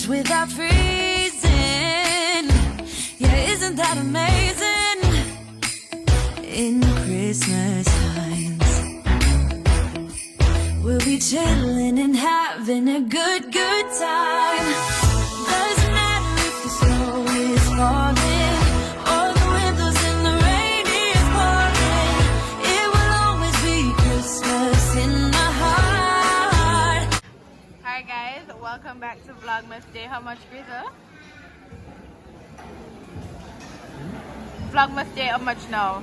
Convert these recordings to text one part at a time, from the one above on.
without freezing. Yeah, isn't that amazing? In Christmas times, we'll be chilling and having a good time. Doesn't matter if the snow is falling or the windows and the rain is pouring. It will always be Christmas in my heart. Hi guys, welcome back to Vlogmas Day. How much, Grizzle? Vlogmas Day, how much now?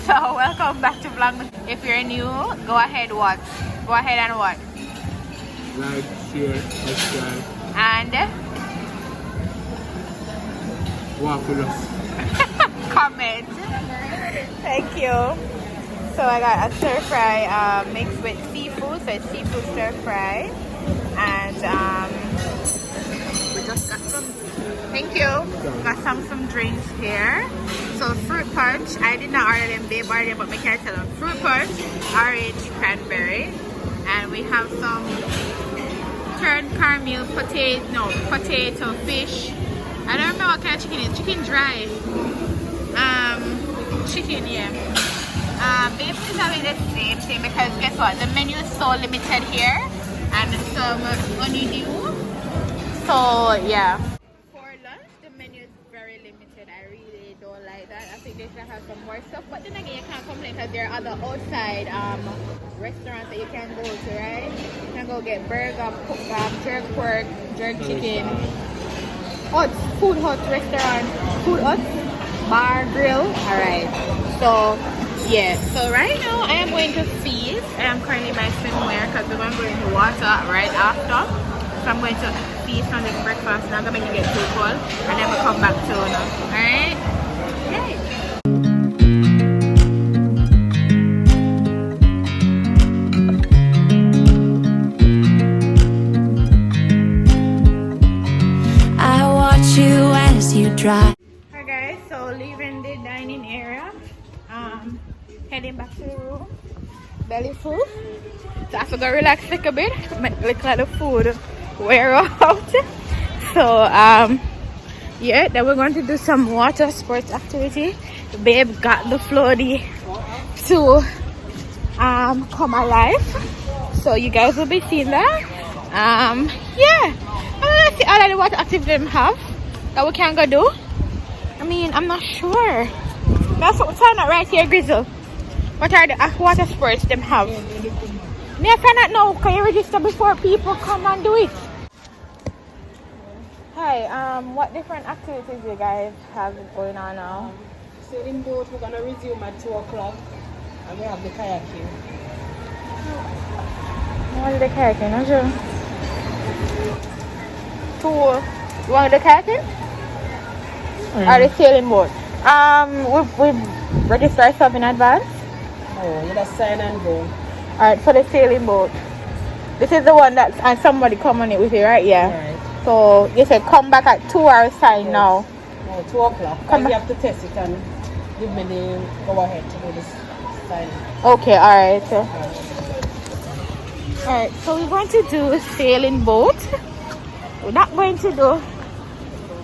So welcome back to Vlogmas. If you're new, go ahead watch. Go ahead and watch. Like, share, subscribe. And Walk with us. comment. Thank you. So I got a stir fry mixed with seafood, so it's seafood stir fry. And we just got some, thank you, got some drinks here. So fruit punch, I did not order them, babe ordered them, but I can't tell them. Fruit punch, orange, cranberry. And we have some turned caramel potato fish. I don't know what kind of chicken it is. Chicken dry. Chicken, yeah. Babe is having the same thing because guess what? The menu is so limited here and some honeydew. So yeah. For lunch, the menu is very limited. I really don't like that. I think they should have some more stuff. But then again, you can't complain because there are other outside restaurants that you can go to, right? You can go get burger, jerk pork, jerk chicken. Hut, Food Hut restaurant, Food Hut, bar, grill. Alright, so yeah, so right now I am going to feast. I am currently by swimwear because we're going to go into water right after. So I'm going to feast on this breakfast and I'm going to make it get too cold and then we'll come back to it. Alright? Yay! Dry. Hi guys, so leaving the dining area, heading back to the room, belly full, so I have to go relax a little bit, look like the food wear out. So yeah, then we're going to do some water sports activity. Babe got the floaty to come alive, so you guys will be seeing that. Yeah, let's see all of the water activity them have that we can go do. I mean, I'm not sure. That's what we're finding out right here, Grizzle. What are the water sports them have? Me, I find out now. Can you register before people come and do it? Hi, what different activities you guys have going on now? Sailing boat, we're gonna resume at 2 o'clock, and we have the kayaking. What is the kayaking? Not sure. 2. You want the kayaking? Or the sailing boat? We've registered ourselves in advance. Oh, you just sign and go. Alright, for the sailing boat. This is the one that and somebody come on it with you, right? Yeah. Right. So you said come back at 2 hours time. Yes. Now. No, 2 o'clock. And you have to test it and give me the go ahead to do this signing. Okay, alright. Alright, so we're going to do a sailing boat. We're not going to do.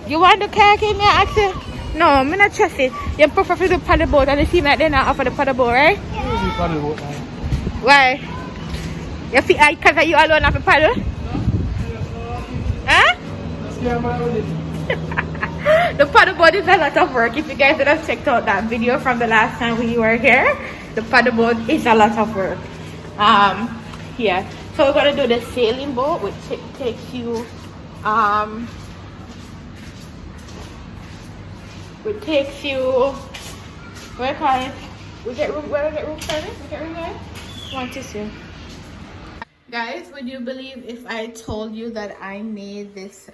You want the kayaking? Yeah, actually. No, I'm not trust it. You prefer to do paddle boat and it seems like they're not offer the paddle boat, right? Yeah. Paddle boat now. Why? You feel because you alone have a paddle? Huh? The paddle boat is a lot of work. If you guys would have checked out that video from the last time we were here, the paddle boat is a lot of work. Yeah. So we're gonna do the sailing boat, which takes you where call it? We get room service? We get room there? 1 to 2. Guys, would you believe if I told you that I made this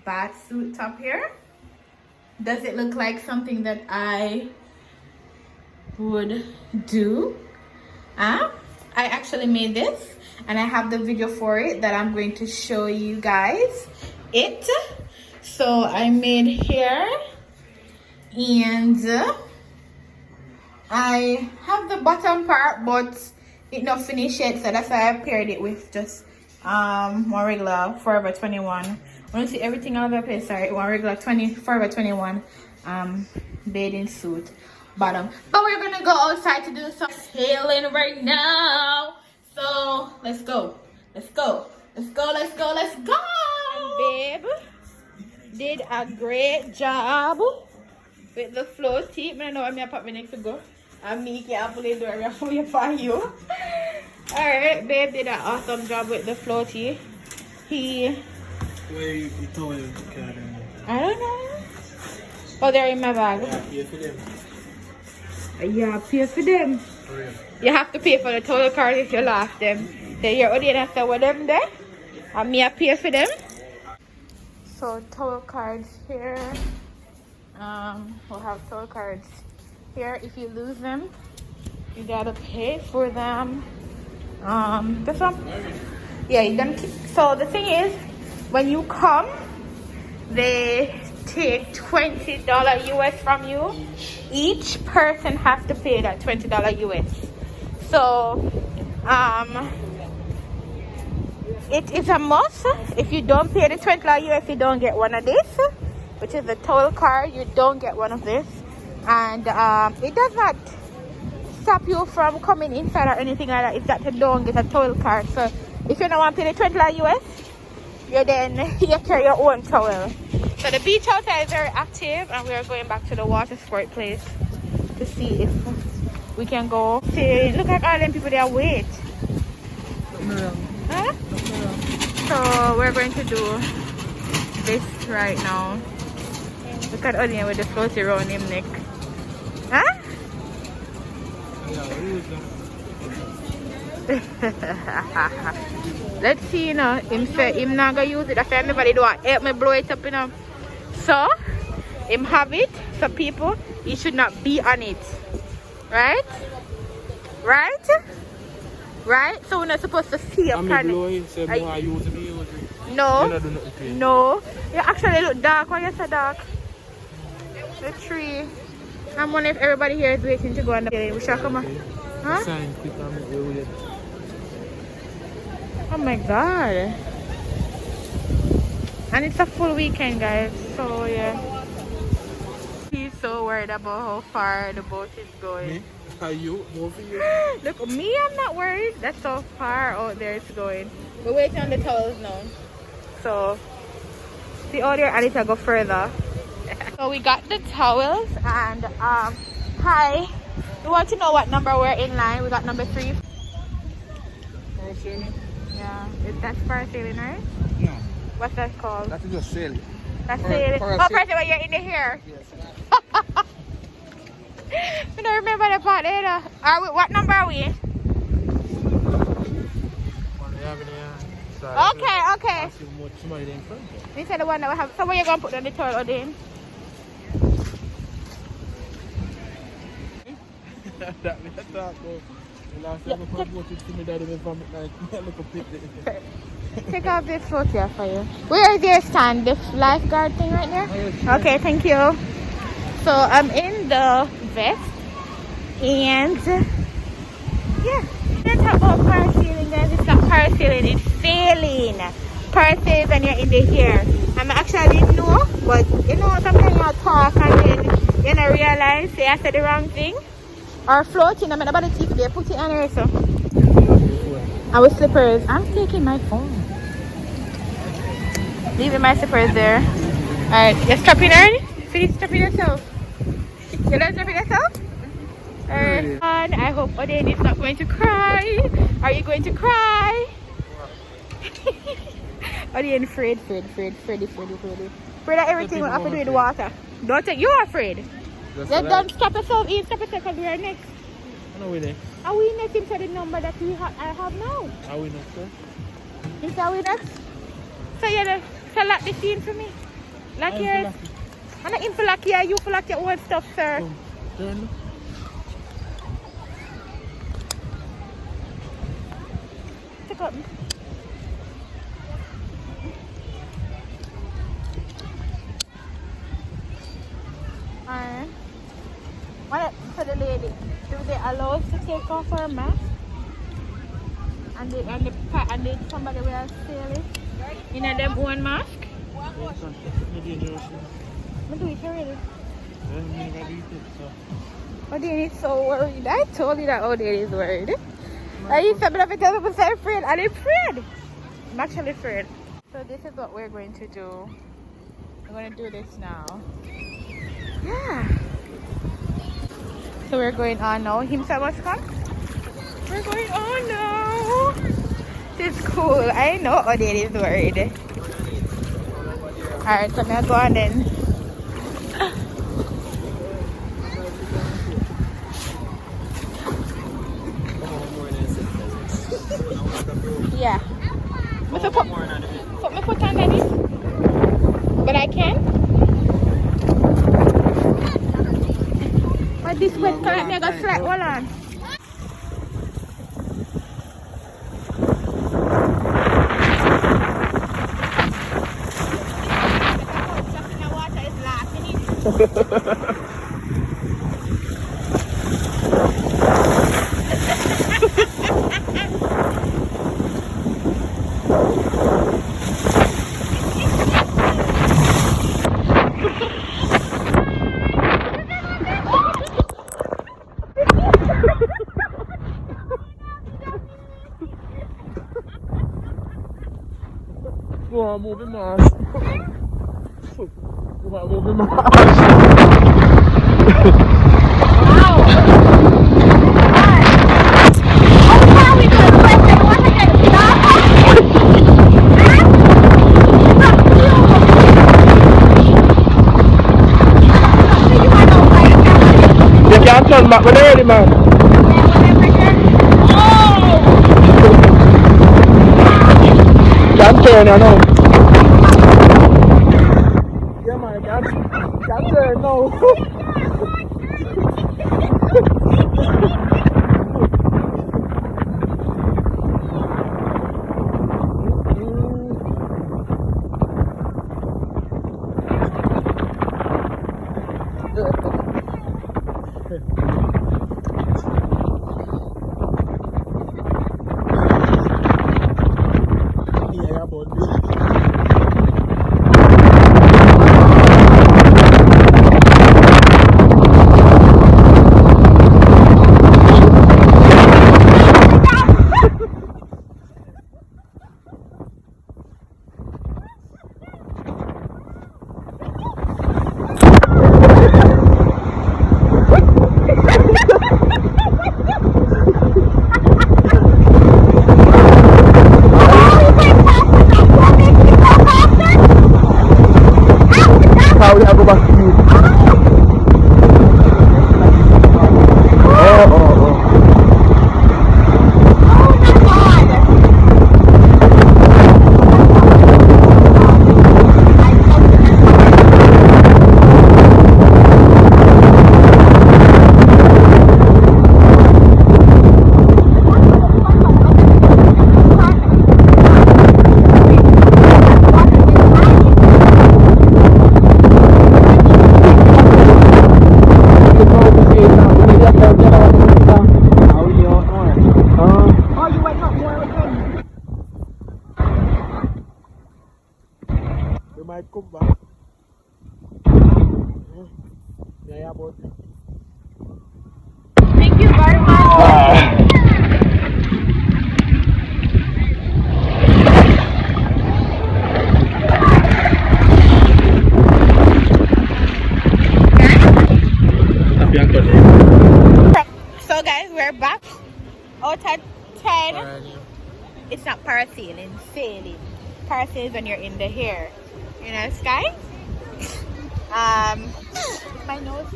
bath suit top here? Does it look like something that I would do? I actually made this and I have the video for it that I'm going to show you guys it. So I made here and I have the bottom part but it not finished yet, so that's why I paired it with just more regular Forever 21 want to see everything all over the place. Sorry, one regular 20 Forever 21 bathing suit bottom. But we're gonna go outside to do some sailing right now. So let's go. Let's go. Let's go. Let's go. Let's go. And babe did a great job with the floaty. I know I'm gonna pop my next to go. And me can't play the area for you. Alright, babe did an awesome job with the floaty. He Where you told him I don't know. Oh, they're in my bag. pay for them. Yeah, pay for them. For real. You have to pay for the total card if you lost them. Then your audience say with them there. And me I pay for them. So total cards here. We'll have total cards here. If you lose them, you gotta pay for them. This one? Yeah, you can. So the thing is, when you come, they take $20 US from you. Each person has to pay that $20 US. So it is a must. If you don't pay the $20 US, you don't get one of this, which is the total card. You don't get one of this, and it does not stop you from coming inside or anything like that. It's that you don't get a total card. So if you don't want to pay the $20 US, you carry your own towel. So the beach outside is very active, and we are going back to the water sport place to see if we can go. See, look at all them people there wait. Huh? So we're going to do this right now. Look at Onion with the floaty around him neck. Huh? Let's see, you know, him say him not gonna use it. That's why everybody do help me blow it up, you know. So him have it. So people, you should not be on it. Right? Right? Right? So we're not supposed to see a planet. No. No. You actually look dark. Why you so dark? The tree. I'm wondering if everybody here is waiting to go on the plane. We shall come on. Huh? Oh my god. And it's a full weekend, guys. So yeah. He's so worried about how far the boat is going. Me? Are you? More for you? Look, me, I'm not worried. That's how far out there it's going. We're waiting on the towels now. So the other and it'll go further. So we got the towels, and hi. We want to know what number we're in line. We got number 3. Yeah, that's parasailing, right? No. What's that called? That is just sailing. That's sailing. Oh, parasailing when you're in the hair. Yes. I don't remember the part either. What number are we? Okay. We said the one that we have. So where you gonna put on the toilet, Odin? Take off this photo here for you. Where is your stand? The lifeguard thing right there? Okay, thank you. So I'm in the vest, and yeah, let's talk about parasailing, guys. It's not parasailing, it's sailing. Parasailing when you're in the hair. I'm actually know, but you know sometimes you talk and then you don't realize say I said the wrong thing. Or floating, I mean about the teeth there, put it on there so. And with slippers, I'm taking my phone. Leaving my slippers there. Alright, you're strapping already? Finish strapping yourself. You're not strapping yourself? Alright. And I hope Odin is not going to cry. Are you going to cry? Odin afraid. Afraid that everything will happen with water. Don't take, you're afraid. Then don't stop yourself in, stop yourself because we are next. No, we next. Are we next into the number that I have now? Are we next, sir? Is that we next? So yeah, so lock the scene for me. Lock yours. I'm not in for lock here, you for lock your own stuff, sir. Turn. Take up. Alright. What for the lady? Do they allow us to take off our mask? And somebody will steal it in a them own mask? Maybe in the ocean. I'm doing it already. Then you gotta eat it, so. Odin is so worried. I told you that Odin is worried. I used to be because I'm so afraid. And I'm afraid. I'm actually afraid. So this is what we're going to do. We're going to do this now. Yeah. So we're going on now. Himself must come. We're going on now. This is cool. I know Odin is worried. Alright, so now go on then. Yeah. Put my foot on Daddy. But I can. But this wet can't make a slide. Hold on. Go on, move him on. Go on, move him on. You can't turn back with already, man. Can't turn, I know. Yeah, man, can't turn, no. Yeah, about this. How we have go back to you? We might come back. Yeah, about it. Thank you very much. So guys, we're back. Out of 10. It's not parasailing, sailing. Parasailing is when you're in the air, in the sky. My nose.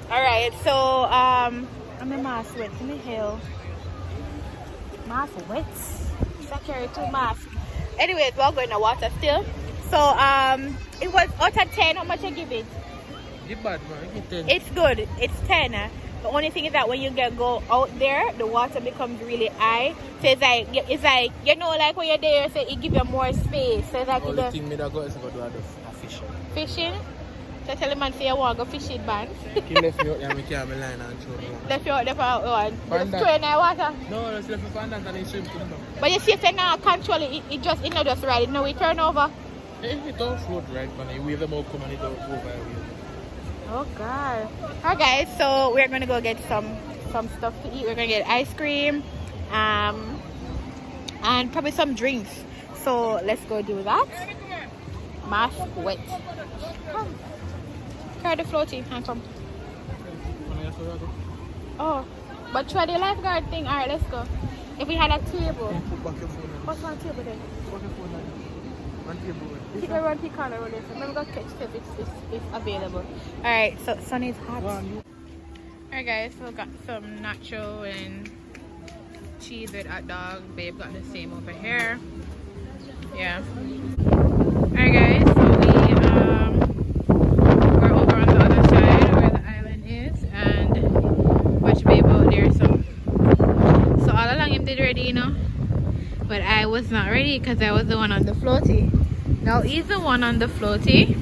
Alright, so I'm a mask wet in the hill. Mask wet. I carry 2 masks. Anyways, we're going to water still. So it was out of 10. How much I give it? It's bad, man. Give 10. It's good. It's 10. The only thing is that when you go out there, the water becomes really high. So it's like you know, like when you're there, so it gives you more space. So it's like All the thing me that go is go do a fishing. fishing. So tell the man say you want to go fish it, man. He left me out there, I can't be lying and throw me out. Left you out there for one. Panda. Just throw in the water. No, just left me for that and he swim to me. But you see if you can't control it, it just, it not just right. It no, it turn over. It don't float right, man. You wave them out, come and it don't go by wave. Oh god. Alright guys, so we're gonna go get some stuff to eat. We're gonna get ice cream, and probably some drinks. So let's go do that. Mask wet. Come. Carry the floaty and come. Oh, but try the lifeguard thing. Alright, let's go. If we had a table. What's on the table then? Keep everyone pick on the road. Remember, go catch it if it's available. Alright, so sun is hot. Alright guys, so we got some nacho and cheese with hot dog. Babe got the same over here. Yeah. Alright guys, so we're over on the other side where the island is and watch Babe out there. So all along him did ready, you know. But I was not ready because I was the one on the floaty. Now he's the one on the floaty.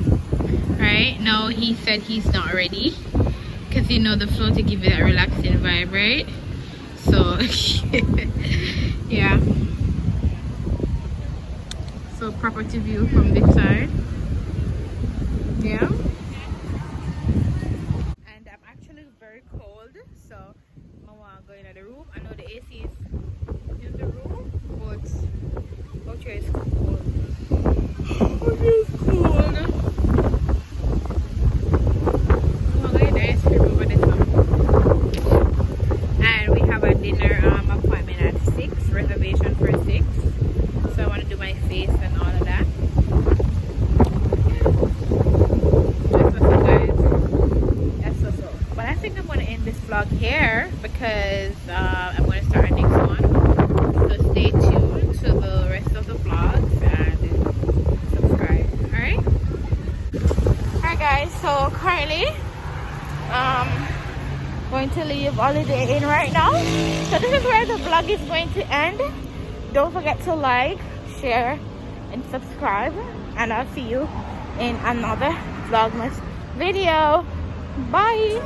Right? Now he said he's not ready. Because you know the floaty give you that relaxing vibe, right? So yeah. So property view from this side. Yeah. And I'm actually very cold. So I want to go into the room. I know the AC is in the room, but out here is cold. It is cold. I'm going to ice cream over this one. And we have a dinner appointment at 6, reservation for 6. So I want to do my face and all of that. Just so guys. That's so. But I think I'm going to end this vlog here because I'm going to start a next one. So stay tuned to the rest of the vlogs and subscribe. Alright? Alright guys, so currently going to leave Holiday Inn right now. So this is where the vlog is going to end. Don't forget to like, share and subscribe, and I'll see you in another vlogmas video. Bye.